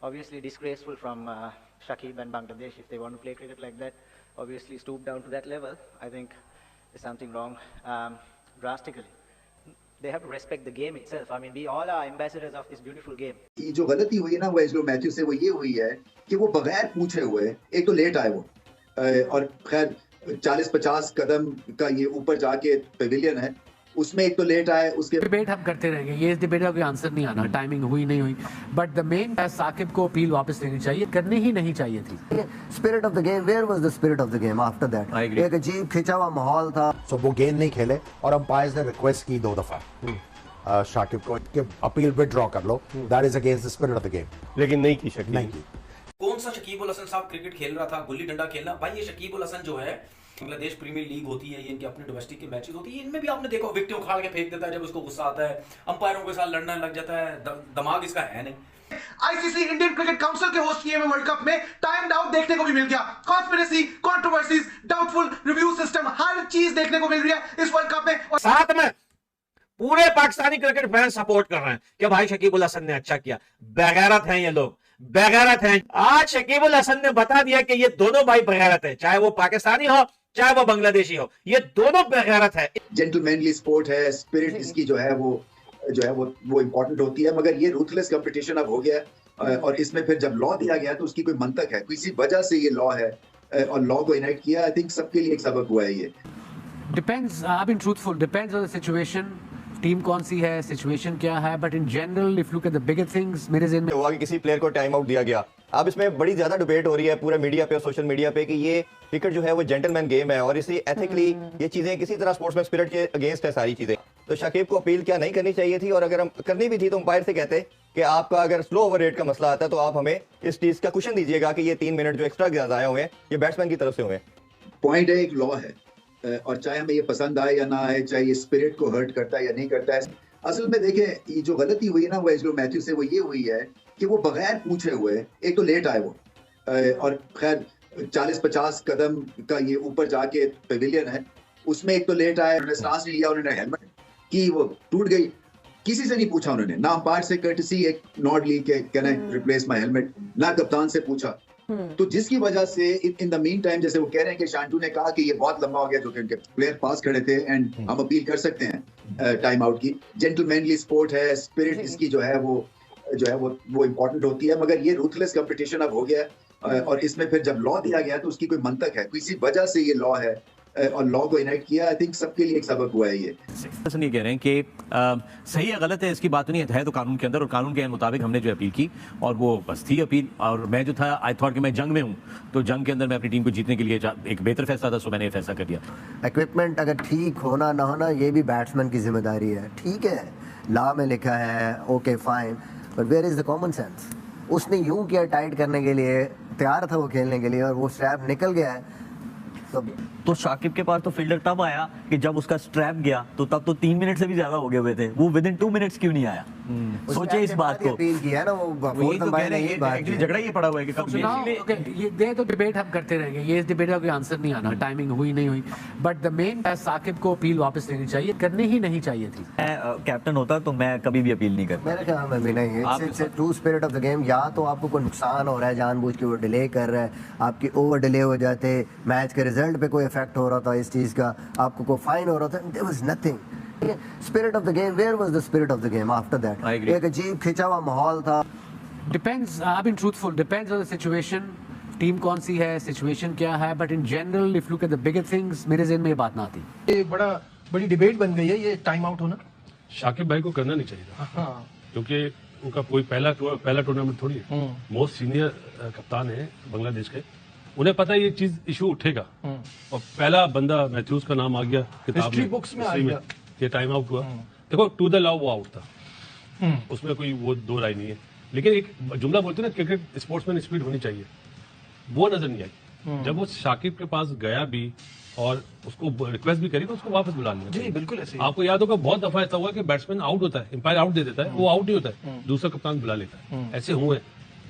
obviously disgraceful from Shakib and Bangladesh. If they want to play cricket like that, obviously stoop down to that level, I think there's something wrong drastically. They have to respect the game itself. I mean, we all are ambassadors of this beautiful game. ये जो गलती हुई ना वेस्लो Matthew से, वो ये हुई है कि वो बगैर पूछे हुए, एक तो लेट आए वो, और खैर 40-50 कदम का ये ऊपर जाके पेविलियन है, उसमें एक तो लेट आए। उसके डिबेट हम करते रहेंगे, ये इस डिबेट का कोई आंसर नहीं आना, टाइमिंग हुई नहीं हुई, बट द मेन साकिब को अपील वापस लेनी चाहिए, करनी ही नहीं चाहिए थी। Spirit of the game, where was the spirit of the game after that? एक अजीब खिंचा हुआ माहौल था। सो वो गेंद नहीं खेले और अंपायर्स ने रिक्वेस्ट की 2 दफा शाकिब को कि अपील विथड्रॉ कर लो, that is against the spirit of the game, लेकिन नहीं की शकीब, नहीं की। कौन सा शकीब उल हसन साहब क्रिकेट खेल रहा था, गुल्ली डंडा खेलना? भाई ये शकीब उल हसन जो है, बांग्लादेश प्रीमियर लीग होती है, ये इनके अपने डोमेस्टिक के मैचेस होती है, इनमें भी आपने देखो विकेट उखाड़ के फेंक देता है जब उसको गुस्सा आता है, अंपायरों के साथ लड़ने लग जाता है, दिमाग इसका है नहीं। आईसीसी इंडियन क्रिकेट काउंसिल के होस्ट किए हुए वर्ल्ड कप में टाइम्ड आउट देखने को भी मिल गया, conspiracy, controversies, doubtful review system, हर चीज देखने को मिल रही है इस वर्ल्ड कप में। और साथ में पूरे पाकिस्तानी क्रिकेट फैन सपोर्ट कर रहे हैं कि भाई शकीब उल हसन ने अच्छा किया। बेगैरत हैं ये लोग, बेगैरत हैं। आज शकीब उल हसन ने बता दिया कि ये दोनों भाई बेगैरत है, चाहे वो पाकिस्तानी हो चाहे वो बांग्लादेशी हो, ये दोनों बेगैरत है। जेंटलमैनली स्पोर्ट है, स्पिरिट इसकी जो है वो इंपॉर्टेंट होती है, मगर ये रूथलेस कंपटीशन अब हो गया है, और इसमें फिर जब लॉ दिया गया तो उसकी कोई मंतक है, किसी वजह से ये लॉ है और लॉ को इनेक्ट किया। आई थिंक सबके लिए एक सबक हुआ है ये। Depends, I been truthful, depends on the situation, team कौन सी है, सिचुएशन क्या है, but in general if look at the bigger things, मेरे ज़हन में हुआ कि किसी प्लेयर को टाइम आउट दिया गया। अब इसमें बड़ी ज्यादा डिबेट हो रही है पूरे मीडिया पे और सोशल मीडिया पे कि ये क्रिकेट जो है वो जेंटलमैन गेम है और इसी एथिकली ये चीजें किसी तरह स्पोर्ट्समैन स्पिरिट के अगेंस्ट है सारी चीजें। तो शकीब को अपील क्या नहीं करनी चाहिए थी, और अगर हम करनी भी थी तो अंपायर से कहते कि आपका अगर स्लो ओवर रेट का मसला आता है तो आप हमें इस चीज का क्वेश्चन दीजिएगा कि ये 3 मिनट जो एक्स्ट्रा ज्यादा आए हुए हैं ये बैट्समैन की तरफ से हुए। पॉइंट है, एक लॉ है, और चाहे हमें ये पसंद आए या ना आए, चाहे ये स्पिरिट को हर्ट करता है या नहीं करता है, असल में देखें ये जो गलती हुई ना वेस्लो मैथ्यू से, वो ये हुई है कि वो बगैर पूछे हुए, एक तो लेट आए वो, और खैर 40-50 कदम का ये ऊपर जाके पेविलियन है, उसमें एक तो लेट आए, उन्होंने सांस लिया, उन्होंने हेलमेट की वो टूट गई, किसी से नहीं पूछा उन्होंने, ना अंपायर से कर्टसी एक नॉट ली के can I replace my helmet, ना कप्तान से पूछा। तो जिसकी वजह से इन द मीन टाइम, जैसे वो कह रहे हैं कि शांटू ने कहा कि ये बहुत लंबा हो गया, जो कि उनके प्लेयर पास खड़े थे, एंड हम अपील कर सकते हैं टाइम आउट की। जेंटलमैनली स्पोर्ट है, स्पिरिट इसकी जो है वो इंपॉर्टेंट होती है, मगर ये रूथलेस कंपटीशन अब हो गया है, और इसमें फिर जब लॉ दिया गया तो उसकी कोई मंतक है, किसी वजह से ये लॉ है और लॉ को इनेक्ट किया। आई थिंक सबके लिए एक सबक हुआ है ये। नहीं कह रहे हैं कि सही है गलत है इसकी बात नहीं है तो कानून के अंदर, और कानून के मुताबिक हमने जो अपील की और वो बस थी अपील। और मैं जो था आई थॉट कि मैं जंग में हूँ, तो जंग के अंदर मैं अपनी टीम को जीतने के लिए एक बेहतर फैसला था, सो मैंने फैसला कर दिया। इक्विपमेंट अगर ठीक होना ना होना ये भी बैट्समैन की जिम्मेदारी है, ठीक है, लॉ में लिखा है, okay fine, but where is the common sense? उसने यूं किया टाइट करने के लिए, तैयार था वो खेलने के लिए, और वो स्ट्रैप निकल गया है। तो शाकिब के पास तो फील्डर तब आया कि जब उसका स्ट्रैप गया, तो तब तो 3 मिनट से भी ज्यादा हो गए हुए थे, वो विद इन 2 मिनट्स क्यों नहीं आया? सोचे इस बात को। अपील किया ना वो झगड़ा ये पड़ा हुआ है कि कब ये तो डिबेट हम करते रहेंगे, ये इस डिबेट का कोई आंसर नहीं आना, टाइमिंग हुई नहीं हुई, बट द मेन साकिब को अपील वापस लेनी चाहिए, करनी ही नहीं चाहिए थी। कैप्टन होता तो मैं कभी भी अपील नहीं करता। मेरे ख्याल में भी नहीं, it's true spirit of the game. या तो आपको कोई नुकसान हो रहा है, जानबूझ के वो डिले कर रहा है, आपकी ओवर डिले हो जाते, मैच के रिजल्ट पे कोई इफेक्ट हो रहा था इस चीज का, आपको कोई फाइन हो रहा था, there was nothing. Spirit of the game, where was the spirit of the game after that? एक अजीब खिंचा हुआ माहौल था। Depends, I been truthful, depends on the situation, team कौन सी है, सिचुएशन क्या है, but in general if look at the bigger things, मेरे ज़हन में ये बात ना आती। ये बड़ी डिबेट बन गई है ये टाइम आउट होना। शाकिब भाई को करना नहीं चाहिए था, क्योंकि उनका कोई पहला टूर्नामेंट थोड़ी है, मोस्ट सीनियर कप्तान है बांग्लादेश के, उन्हें पता है ये चीज इशू उठेगा, और पहला बंदा मैथ्यूज का नाम आ गया किताब में, बुक्स में ये टाइम आउट हुआ। देखो टू द लॉ वो आउट था, उसमें कोई वो दो राय नहीं है, लेकिन एक जुमला बोलते हैं ना क्रिकेट स्पोर्ट्समैन स्पिरिट होनी चाहिए, वो नजर नहीं आई। जब वो शाकिब के पास गया भी और उसको रिक्वेस्ट भी करी तो उसको वापस बुला लिया। जी बिल्कुल ऐसे। आपको याद होगा बहुत दफा ऐसा हुआ कि बैट्समैन आउट होता है, एम्पायर आउट दे देता है, वो आउट नहीं होता है, दूसरा कप्तान बुला लेता है, ऐसे हुए।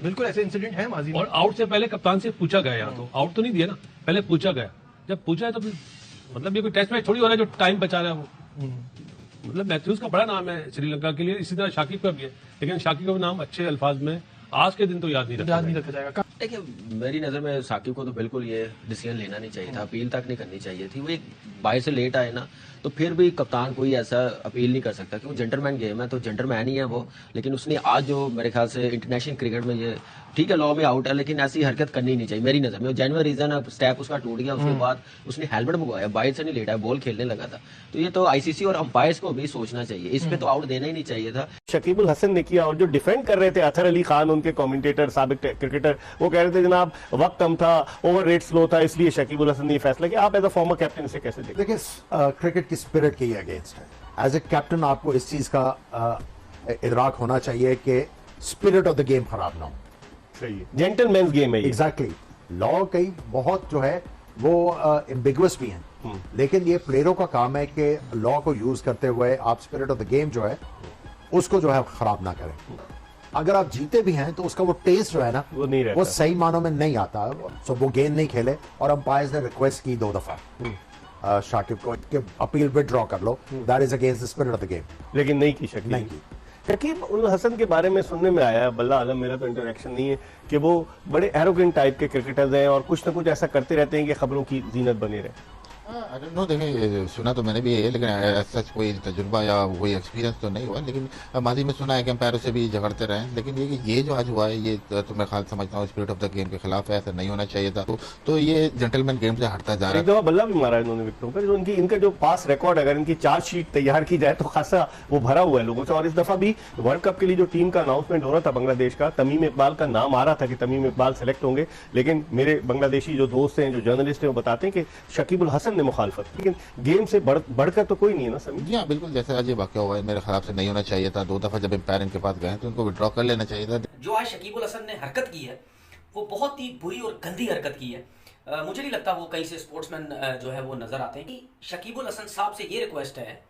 बिल्कुल ऐसे इंसिडेंट है माजी में। और आउट से पहले कप्तान से पूछा गया, यहाँ तो आउट तो नहीं दिया ना, पहले पूछा गया, जब पूछा है तो मतलब ये कोई टेस्ट मैच थोड़ी हो रहा है जो टाइम बचा रहा है वो। मतलब मैथ्यूज का बड़ा नाम है श्रीलंका के लिए, इसी तरह शाकिब का भी है, लेकिन शाकिब का नाम अच्छे अल्फाज में आज के दिन तो याद नहीं रखा जाएगा। देखिए मेरी नज़र में साकिब को तो बिल्कुल ये डिसीजन लेना नहीं चाहिए था, अपील तक नहीं करनी चाहिए थी। वो एक बाहर से लेट आए ना, तो फिर भी कप्तान कोई ऐसा अपील नहीं कर सकता क्योंकि जेंटलमैन गेम है, तो जेंटलमैन ही है वो। लेकिन उसने आज जो मेरे ख्याल से इंटरनेशनल क्रिकेट में ये ठीक है लॉ में आउट है, लेकिन ऐसी हरकत करनी नहीं चाहिए मेरी नज़र में। जेन्युइन रीजन है, स्टेप उसका टूट गया, उसके बाद उसने हेलमेट मंगवाया, बाहर से नहीं लेटा, बॉल खेलने लगा था। तो ये तो आईसीसी और अंपायर्स को भी सोचना चाहिए, इस पे तो आउट देना ही नहीं चाहिए था। शकीब उल हसन ने किया, और जो डिफेंड कर रहे थे अतहर अली खान, उनके कमेंटेटर साबिक क्रिकेटर, वो कह रहे थे जनाब वक्त कम था, ओवर रेट स्लो था, इसलिए शकीब उल हसन ने फैसला किया। आप एज अ फॉर्मर कैप्टन इसे कैसे देखते? देखिए क्रिकेट की स्पिरिट के अगेंस्ट है। एज ए कैप्टन आपको इस चीज का इदराक होना चाहिए कि स्पिरिट ऑफ द गेम खराब ना हो। सही है, जेंटलमैन्स गेम है ये। एग्जैक्टली, लॉ कई बहुत जो है वो एम्बिगुअस भी हैं, लेकिन ये प्लेयरों का काम है कि लॉ को यूज करते हुए आप स्पिरिट ऑफ द गेम जो है उसको जो है खराब ना करें। अगर आप जीते भी हैं तो उसका वो टेस्ट जो है ना वो नहीं रहता, वो सही मानों में नहीं आता। सो वो गेंद नहीं खेले, और अंपायर्स ने रिक्वेस्ट की 2 दफा शाकिब को कि अपील विड्रॉ कर लो, that is against the spirit of the game. लेकिन नहीं की शकीब, नहीं की। शकीब उल हसन के बारे में सुनने में आया, बल्ला आलम, मेरा तो इंटरेक्शन नहीं है, कि वो बड़े एरोगेंट टाइप के क्रिकेटर्स हैं और कुछ ना कुछ ऐसा करते रहते हैं कि खबरों की जीनत बने रहे। आई डोंट नो, देखिए सुना तो मैंने भी है, लेकिन सच कोई तजुर्बा या कोई एक्सपीरियंस तो नहीं हुआ। लेकिन माजी में सुना है कि एम्पायरों से भी झगड़ते रहे, लेकिन ये जो आज हुआ है ये तो मैं ख्याल समझता हूँ स्पिरिट ऑफ द गेम के खिलाफ है, ऐसा नहीं होना चाहिए था। तो ये जेंटलमैन गेम से हटता जा रहा है। एक दफा बल्ला भी मारा इन्होंने विकेटों पर, जो इनका जो पास रिकॉर्ड, अगर इनकी चार्जशीट तैयार की जाए तो खासा वो भरा हुआ है लोगों से। और इस दफा भी वर्ल्ड कप के लिए जो टीम का अनाउंसमेंट हो रहा था बांग्लादेश का, तमीम इकबाल का नाम आ रहा था कि तमीम इकबाल सेलेक्ट होंगे, लेकिन मेरे बांग्लादेशी जो दोस्त हैं, जो जर्नलिस्ट हैं, वो बताते हैं कि शकीब उल हसन ने मुखालफत, लेकिन गेम से बढ़कर तो कोई नहीं है ना समीर? जी हाँ, बिल्कुल, जैसे आज ये वाकया हुआ है मेरे ख्याल से नहीं होना चाहिए था। 2 दफा जब एम्पायर इनके पास गए तो उनको विड्रॉ कर लेना चाहिए था। जो आज शकीब उल हसन ने हरकत की है वो बहुत ही बुरी और गंदी हरकत की है। मुझे नहीं लगता वो कहीं से स्पोर्ट्समैन जो है वो नजर आते हैं। कि शकीब उल हसन साहब से ये रिक्वेस्ट है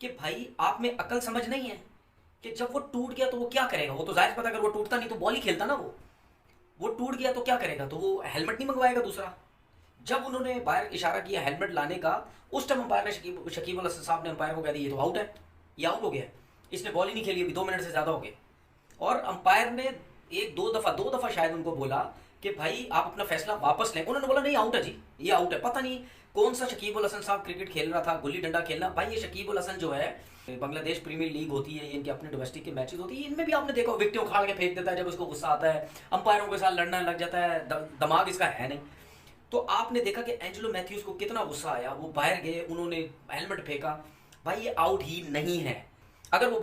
कि भाई आप में अकल समझ नहीं है कि जब वो टूट गया तो वो क्या करेगा। वो तो जाहिर पता, अगर वो टूटता नहीं तो बॉल ही खेलता ना। वो टूट गया तो क्या करेगा, तो वो हेलमेट नहीं मंगवाएगा दूसरा। जब उन्होंने बाहर इशारा किया हेलमेट लाने का, उस टाइम अंपायर ने शकीब उल हसन साहब ने अंपायर को कह दिया ये तो आउट है, ये आउट हो गया, इसने बॉल ही नहीं खेली, अभी 2 मिनट से ज्यादा हो गए। और अंपायर ने 2 दफा शायद उनको बोला कि भाई आप अपना फैसला वापस लें। उन्होंने बोला नहीं आउट है जी, ये आउट है। पता नहीं कौन सा शकीब उल हसन साहब क्रिकेट खेल रहा था, गुल्ली डंडा खेलना। भाई ये शकीब उल हसन जो है, बांग्लादेश प्रीमियर लीग होती है, इनके अपने डोमेस्टिक के मैचेस होती है, इनमें भी आपने देखा विकेट उखाड़ के फेंक देता है जब उसको गुस्सा आता है, अंपायरों के साथ लड़ना लग जाता है, दिमाग इसका है नहीं। तो आपने देखा कि एंजेलो मैथ्यूज को कितना गुस्सा आया, वो बाहर गए, उन्होंने हेलमेट फेंका। भाई ये आउट ही नहीं है। अगर वो